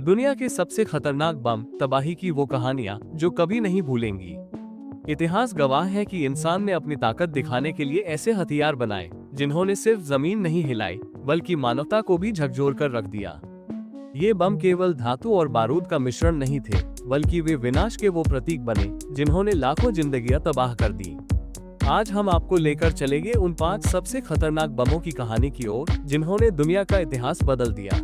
दुनिया के सबसे खतरनाक बम तबाही की वो कहानियां जो कभी नहीं भूलेंगी। इतिहास गवाह है कि इंसान ने अपनी ताकत दिखाने के लिए ऐसे हथियार बनाए जिन्होंने सिर्फ जमीन नहीं हिलाई बल्कि मानवता को भी झकझोर कर रख दिया। ये बम केवल धातु और बारूद का मिश्रण नहीं थे, बल्कि वे विनाश के वो प्रतीक बने जिन्होंने लाखों जिंदगियां तबाह कर दी। आज हम आपको लेकर चलेंगे उन 5 सबसे खतरनाक बमों की कहानी की ओर जिन्होंने दुनिया का इतिहास बदल दिया।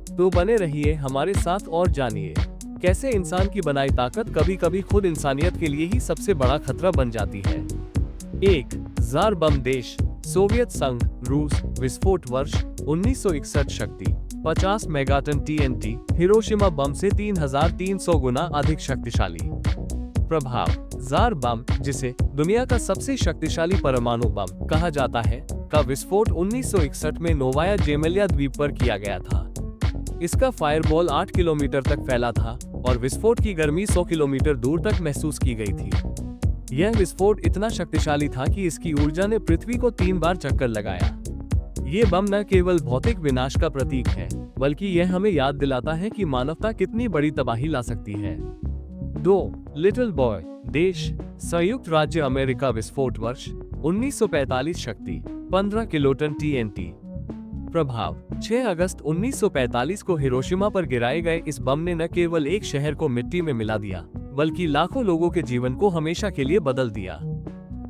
तो बने रहिए हमारे साथ और जानिए कैसे इंसान की बनाई ताकत कभी कभी खुद इंसानियत के लिए ही सबसे बड़ा खतरा बन जाती है। 1. जार बम देश सोवियत संघ रूस विस्फोट वर्ष 1961 शक्ति 50 मेगाटन TNT हिरोशिमा बम से 3300 गुना अधिक शक्तिशाली। प्रभाव जार बम, जिसे दुनिया का सबसे शक्तिशाली परमाणु बम कहा जाता है, का विस्फोट 1961 में नोवाया जेमेलिया द्वीप पर किया गया था। इसका फायरबॉल 8 किलोमीटर तक फैला था और विस्फोट की गर्मी 100 किलोमीटर दूर तक महसूस की गई थी। यह विस्फोट इतना शक्तिशाली था कि इसकी ऊर्जा ने पृथ्वी को 3 बार चक्कर लगाया। ये बम न केवल भौतिक विनाश का प्रतीक है, बल्कि यह हमें याद दिलाता है कि मानवता कितनी बड़ी तबाही ला सकती है। 2. लिटिल बॉय देश संयुक्त राज्य अमेरिका विस्फोट वर्ष 1945 शक्ति 15 किलोटन TNT। प्रभाव 6 अगस्त 1945 को हिरोशिमा पर गिराए गए इस बम ने न केवल एक शहर को मिट्टी में मिला दिया, बल्कि लाखों लोगों के जीवन को हमेशा के लिए बदल दिया।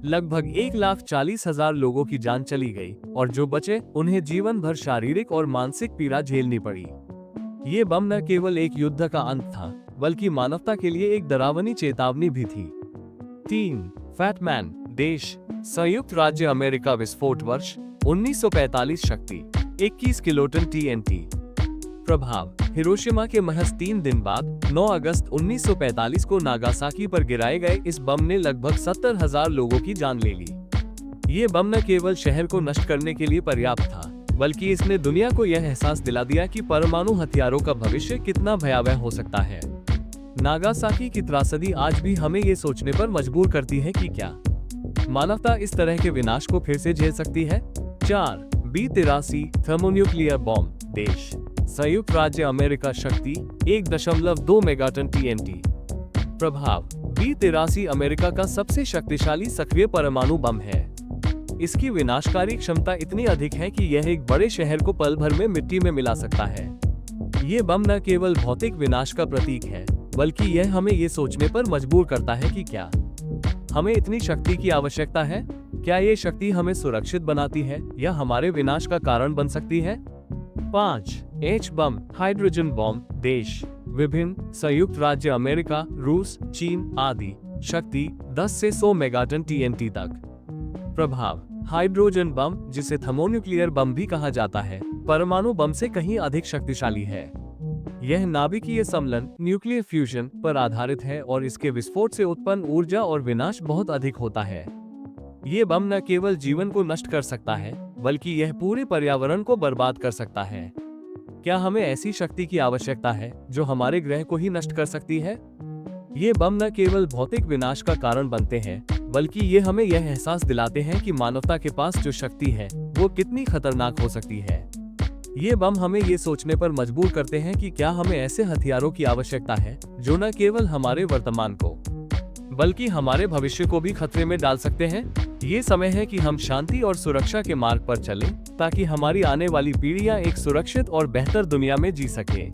लगभग 1,40,000 लोगों की जान चली गई और जो बचे उन्हें जीवन भर शारीरिक और मानसिक पीड़ा झेलनी पड़ी। ये बम न केवल एक युद्ध का अंत था, बल्कि मानवता के लिए एक डरावनी चेतावनी भी थी। 3. फैट मैन देश संयुक्त राज्य अमेरिका विस्फोट वर्ष 1945 शक्ति 21 किलोटन TNT। प्रभाव हिरोशिमा के महज 3 दिन बाद 9 अगस्त 1945 को नागासाकी पर गिराए गए इस बम ने लगभग 70,000 लोगों की जान ले ली। ये बम न केवल शहर को नष्ट करने के लिए पर्याप्त था, बल्कि इसने दुनिया को यह एहसास दिला दिया कि परमाणु हथियारों का भविष्य कितना भयावह हो सकता है। नागासाकी की त्रासदी आज भी हमें ये सोचने पर मजबूर करती है कि क्या मानवता इस तरह के विनाश को फिर से झेल सकती है। 4. B-83 थर्मोन्यूक्लियर बॉम्ब देश संयुक्त राज्य अमेरिका शक्ति 1.2 मेगाटन TNT। प्रभाव B-83 अमेरिका का सबसे शक्तिशाली सक्रिय परमाणु बम है। इसकी विनाशकारी क्षमता इतनी अधिक है कि यह एक बड़े शहर को पल भर में मिट्टी में मिला सकता है। ये बम न केवल भौतिक विनाश का प्रतीक है, बल्कि यह हमें ये सोचने पर मजबूर करता है कि क्या हमें इतनी शक्ति की आवश्यकता है। क्या ये शक्ति हमें सुरक्षित बनाती है या हमारे विनाश का कारण बन सकती है। 5. H बम हाइड्रोजन बॉम्ब देश विभिन्न संयुक्त राज्य अमेरिका रूस चीन आदि शक्ति 10 से 100 मेगाटन TNT तक। प्रभाव हाइड्रोजन बम, जिसे थर्मोन्यूक्लियर बम भी कहा जाता है, परमाणु बम से कहीं अधिक शक्तिशाली है। यह नाभिकीय सम्मिलन न्यूक्लियर फ्यूजन पर आधारित है और इसके विस्फोट से उत्पन्न ऊर्जा और विनाश बहुत अधिक होता है। ये बम न केवल जीवन को नष्ट कर सकता है, बल्कि यह पूरे पर्यावरण को बर्बाद कर सकता है। क्या हमें ऐसी शक्ति की आवश्यकता है जो हमारे ग्रह को ही नष्ट कर सकती है। ये बम न केवल भौतिक विनाश का कारण बनते हैं, बल्कि ये हमें यह एहसास दिलाते हैं कि मानवता के पास जो शक्ति है वो कितनी खतरनाक हो सकती है। ये बम हमें ये सोचने पर मजबूर करते हैं कि क्या हमें ऐसे हथियारों की आवश्यकता है जो न केवल हमारे वर्तमान को बल्कि हमारे भविष्य को भी खतरे में डाल सकते हैं। ये समय है कि हम शांति और सुरक्षा के मार्ग पर चलें, ताकि हमारी आने वाली पीढ़ियां एक सुरक्षित और बेहतर दुनिया में जी सकें।